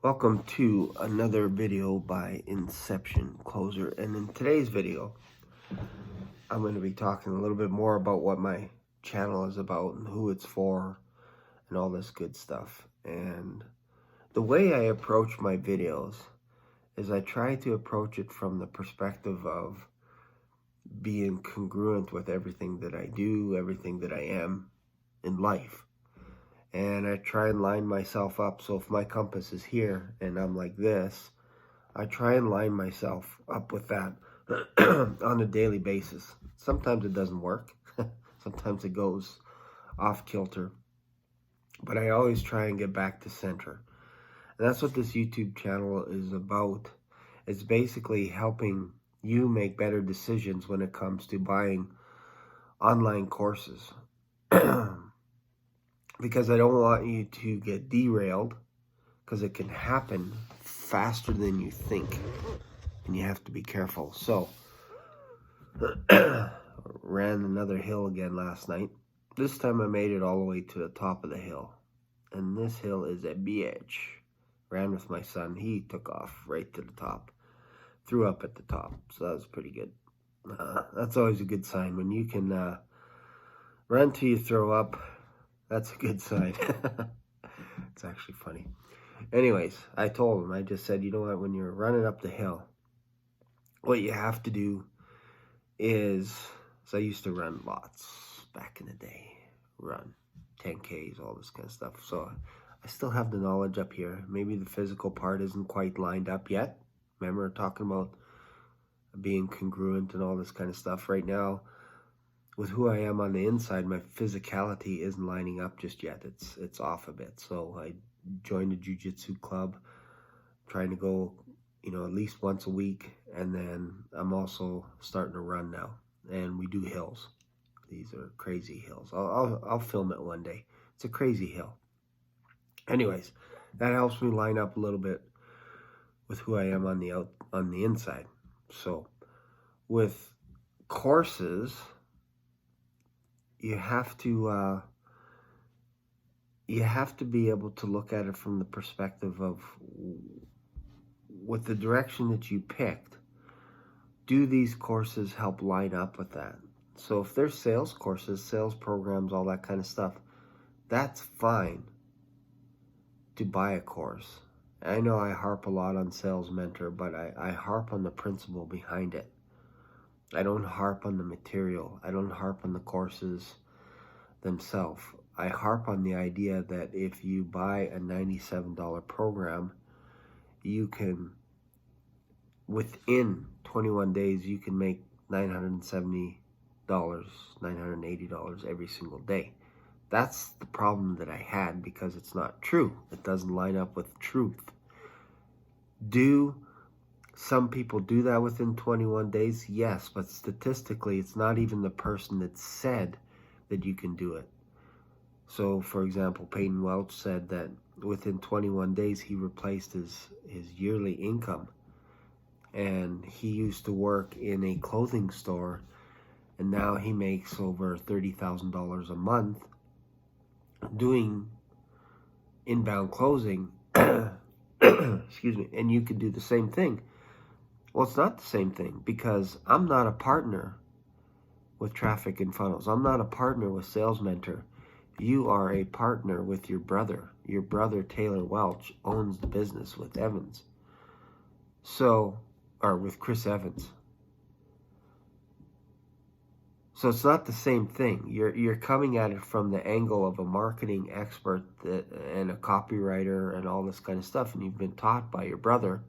Welcome to another video by Inception Closer, and in today's video I'm going to be talking a little bit more about what my channel is about and who it's for and all this good stuff. And the way I approach my videos is I try to approach it from the perspective of being congruent with everything that I do, everything that I am in life. And I try and line myself up. So if my compass is here and I'm like this, I try and line myself up with that on a daily basis. Sometimes it doesn't work. Sometimes it goes off kilter. But I always try and get back to center. And that's what this YouTube channel is about. It's basically helping you make better decisions when it comes to buying online courses. Because I don't want you to get derailed, because it can happen faster than you think, and you have to be careful. So, ran another hill again last night. This time I made it all the way to the top of the hill, and this hill is a bitch. Ran with my son. He took off right to the top, threw up at the top, so that was pretty good. That's always a good sign. When you can run till you throw up, that's a good sign. It's actually funny. Anyways, I told him, I just said, you know what, when you're running up the hill, what you have to do is, so I used to run lots back in the day, run 10Ks, all this kind of stuff. So I still have the knowledge up here. Maybe the physical part isn't quite lined up yet. Remember talking about being congruent and all this kind of stuff. Right now, with who I am on the inside, my physicality isn't lining up just yet. It's off a bit. So I joined a jiu-jitsu club, trying to go, at least once a week. And then I'm also starting to run now. And we do hills. These are crazy hills. I'll film it one day. It's a crazy hill. Anyways, that helps me line up a little bit with who I am on the inside. So with courses, you have to be able to look at it from the perspective of, with the direction that you picked, do these courses help line up with that? So if there's sales courses, sales programs, all that kind of stuff, that's fine to buy a course. I know I harp a lot on Sales Mentor, but I harp on the principle behind it. I don't harp on the material. I don't harp on the courses themselves. I harp on the idea that if you buy a $97 program, you can, within 21 days, you can make $970, $980 every single day. That's the problem that I had, because it's not true. It doesn't line up with truth. Do some people do that within 21 days? Yes, but statistically, it's not even the person that said that you can do it. So, for example, Peyton Welch said that within 21 days, he replaced his yearly income. And he used to work in a clothing store, and now he makes over $30,000 a month doing inbound closing. Excuse me. And you could do the same thing. Well, it's not the same thing, because I'm not a partner with Traffic and Funnels. I'm not a partner with Sales Mentor. You are a partner with your brother. Your brother, Taylor Welch, owns the business with Evans. So, or with Chris Evans. So it's not the same thing. You're coming at it from the angle of a marketing expert and a copywriter and all this kind of stuff, and you've been taught by your brother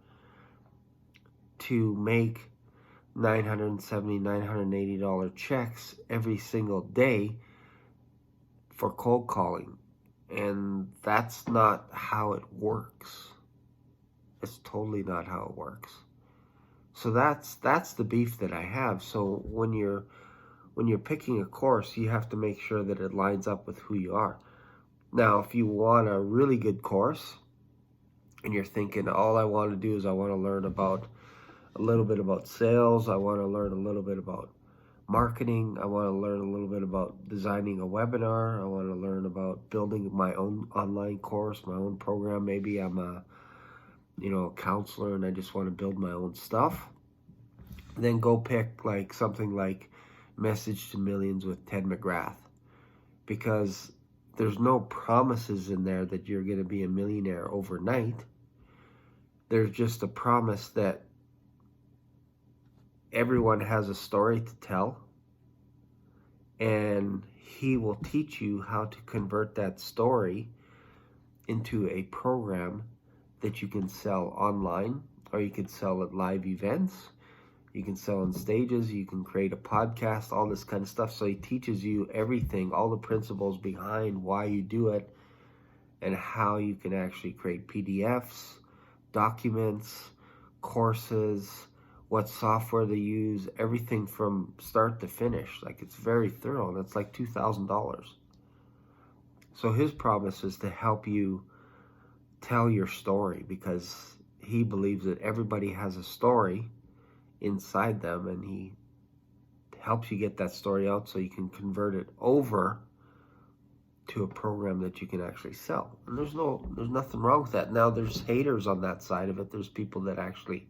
to make $970, $980 checks every single day for cold calling. And that's not how it works. It's totally not how it works. So that's the beef that I have. So when you're picking a course, you have to make sure that it lines up with who you are. Now, if you want a really good course and you're thinking, all I want to do is I want to learn about a little bit about sales, I want to learn a little bit about marketing, I want to learn a little bit about designing a webinar, I want to learn about building my own online course, my own program. Maybe I'm a a counselor and I just want to build my own stuff, then go pick like something like Message to Millions with Ted McGrath, because there's no promises in there that you're going to be a millionaire overnight. There's just a promise that everyone has a story to tell, and he will teach you how to convert that story into a program that you can sell online, or you can sell at live events, you can sell on stages, you can create a podcast, all this kind of stuff. So he teaches you everything, all the principles behind why you do it, and how you can actually create PDFs, documents, courses, what software they use, everything from start to finish. Like, it's very thorough, and it's like $2,000. So his promise is to help you tell your story, because he believes that everybody has a story inside them, and he helps you get that story out so you can convert it over to a program that you can actually sell. And there's nothing wrong with that. Now, there's haters on that side of it. There's people that actually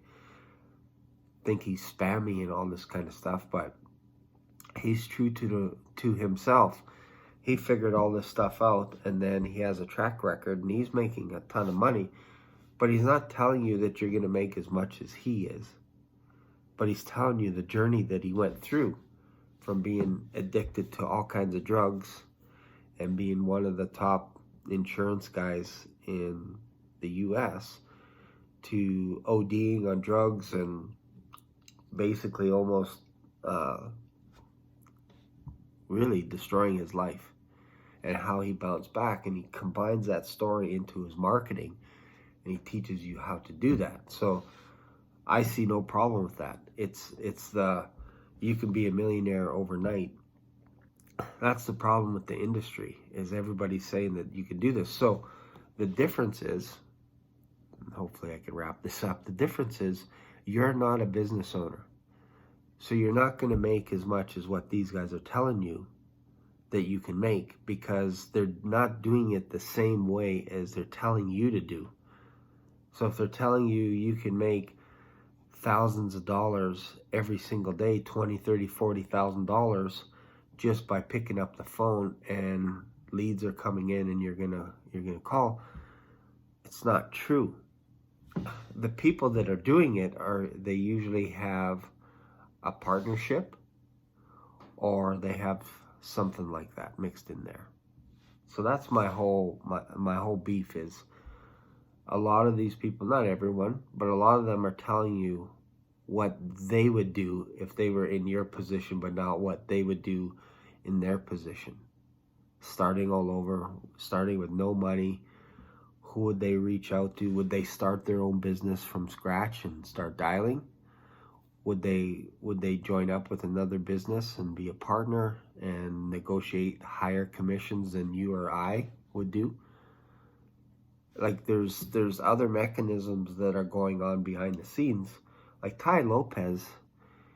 think he's spammy and all this kind of stuff, but he's true to himself. He figured all this stuff out, and then he has a track record, and he's making a ton of money. But he's not telling you that you're going to make as much as he is. But he's telling you the journey that he went through, from being addicted to all kinds of drugs and being one of the top insurance guys in the US to ODing on drugs and basically almost really destroying his life, and how he bounced back. And he combines that story into his marketing, and he teaches you how to do that. So I see no problem with that. It's you can be a millionaire overnight. That's the problem with the industry, is everybody's saying that you can do this. So the difference is, and hopefully I can wrap this up, the difference is you're not a business owner. So you're not going to make as much as what these guys are telling you that you can make, because they're not doing it the same way as they're telling you to do. So if they're telling you you can make thousands of dollars every single day, $20,000, $30,000, $40,000, just by picking up the phone and leads are coming in and you're gonna call, it's not true. The people that are doing it they usually have a partnership, or they have something like that mixed in there. So that's my whole beef is, a lot of these people, not everyone, but a lot of them are telling you what they would do if they were in your position, but not what they would do in their position. Starting all over, starting with no money. Who would they reach out to? Would they start their own business from scratch and start dialing? Would they join up with another business and be a partner and negotiate higher commissions than you or I would do? Like, there's other mechanisms that are going on behind the scenes. Like Ty Lopez,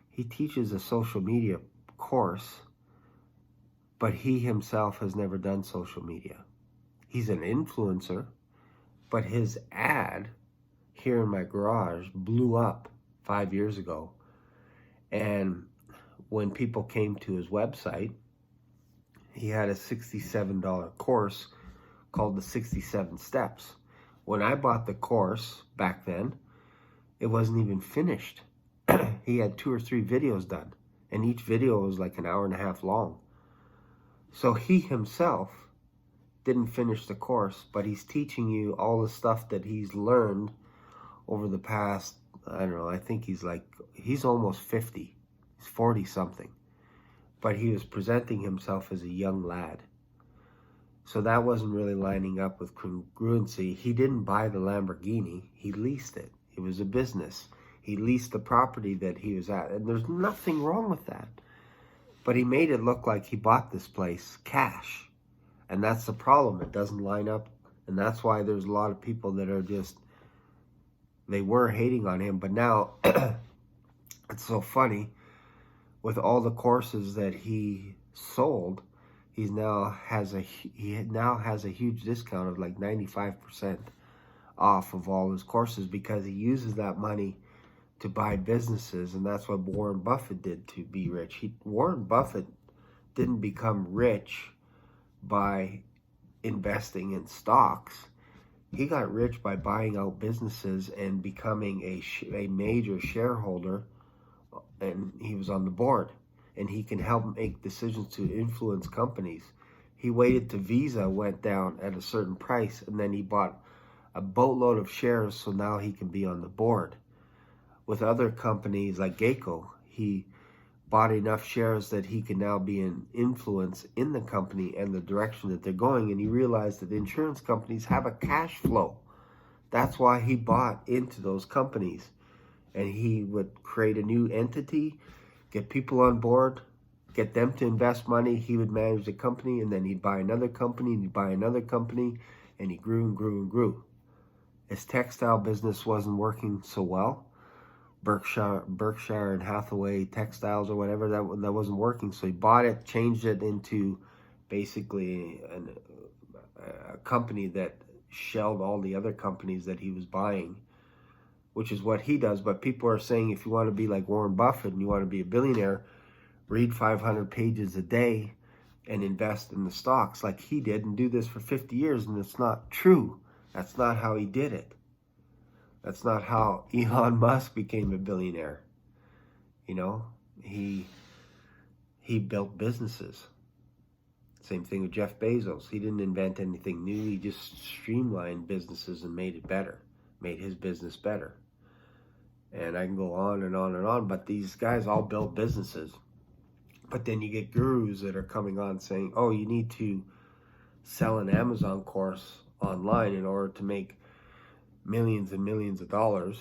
he teaches a social media course, but he himself has never done social media. He's an influencer, but his ad here in my garage blew up 5 years ago. And when people came to his website, he had a $67 course called the 67 Steps. When I bought the course back then, it wasn't even finished. He had 2 or 3 videos done, and each video was like an hour and a half long. So he himself didn't finish the course, but he's teaching you all the stuff that he's learned over the past, I don't know, I think he's almost 50. He's 40 something. But he was presenting himself as a young lad. So that wasn't really lining up with congruency. He didn't buy the Lamborghini, he leased it. It was a business. He leased the property that he was at, and there's nothing wrong with that. But he made it look like he bought this place cash. And that's the problem. It doesn't line up. And that's why there's a lot of people that are just, they were hating on him. But now, it's so funny, with all the courses that he sold, he now has a huge discount of like 95% off of all his courses because he uses that money to buy businesses, and that's what Warren Buffett did to be rich. Warren Buffett didn't become rich by investing in stocks. He got rich by buying out businesses and becoming a major shareholder, and he was on the board, and he can help make decisions to influence companies. He waited till Visa went down at a certain price, and then he bought a boatload of shares, so now he can be on the board. With other companies like Geico, he bought enough shares that he can now be an influence in the company and the direction that they're going, and he realized that insurance companies have a cash flow. That's why he bought into those companies, and he would create a new entity, get people on board, get them to invest money. He would manage the company, and then he'd buy another company, and he'd buy another company, and he grew and grew and grew. His textile business wasn't working so well. Berkshire and Hathaway Textiles or whatever, that wasn't working. So he bought it, changed it into basically a company that shelled all the other companies that he was buying, which is what he does. But people are saying if you want to be like Warren Buffett and you want to be a billionaire, read 500 pages a day and invest in the stocks like he did and do this for 50 years. And it's not true. That's not how he did it. That's not how Elon Musk became a billionaire. You know, he built businesses. Same thing with Jeff Bezos. He didn't invent anything new. He just streamlined businesses and made it better, made his business better. And I can go on and on and on, but these guys all built businesses. But then you get gurus that are coming on saying, oh, you need to sell an Amazon course online in order to make millions and millions of dollars,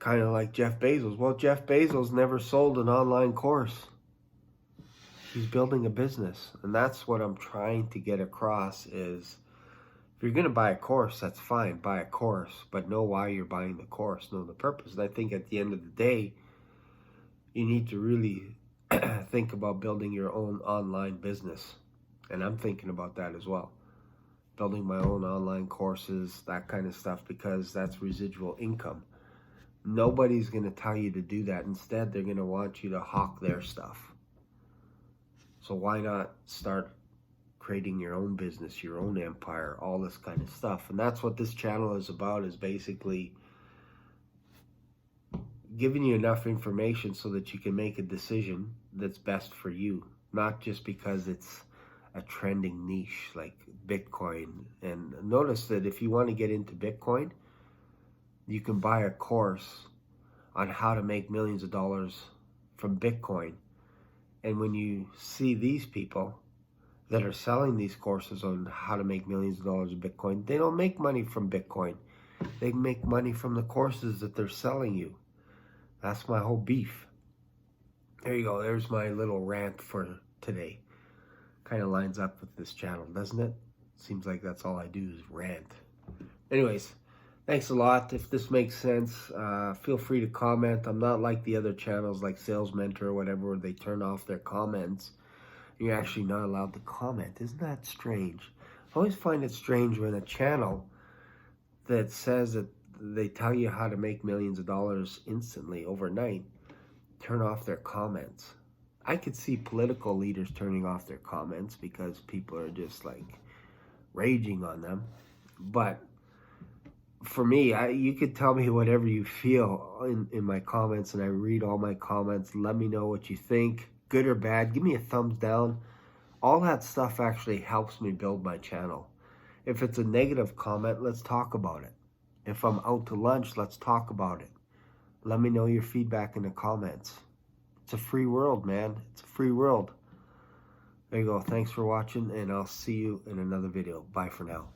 kind of like Jeff Bezos. Well, Jeff Bezos never sold an online course. He's building a business, and that's what I'm trying to get across is if you're going to buy a course, that's fine, buy a course, but know why you're buying the course, know the purpose. And I think at the end of the day, you need to really think about building your own online business, and I'm thinking about that as well. Building my own online courses, that kind of stuff, because that's residual income. Nobody's going to tell you to do that. Instead, they're going to want you to hawk their stuff. So why not start creating your own business, your own empire, all this kind of stuff? And that's what this channel is about, is basically giving you enough information so that you can make a decision that's best for you, not just because it's a trending niche like Bitcoin. And notice that if you want to get into Bitcoin, you can buy a course on how to make millions of dollars from Bitcoin. And when you see these people that are selling these courses on how to make millions of dollars in Bitcoin, they don't make money from Bitcoin. They make money from the courses that they're selling you. That's my whole beef. There you go. There's my little rant for today. Kind of lines up with this channel, doesn't it? Seems like that's all I do is rant. Anyways, thanks a lot. If this makes sense, feel free to comment. I'm not like the other channels like Sales Mentor or whatever, where they turn off their comments. You're actually not allowed to comment. Isn't that strange? I always find it strange when a channel that says that they tell you how to make millions of dollars instantly, overnight, turn off their comments. I could see political leaders turning off their comments because people are just like raging on them. But for me, you could tell me whatever you feel in my comments, and I read all my comments. Let me know what you think, good or bad. Give me a thumbs down. All that stuff actually helps me build my channel. If it's a negative comment, let's talk about it. If I'm out to lunch, let's talk about it. Let me know your feedback in the comments. It's a free world, man. It's a free world. There you go. Thanks for watching, and I'll see you in another video. Bye for now.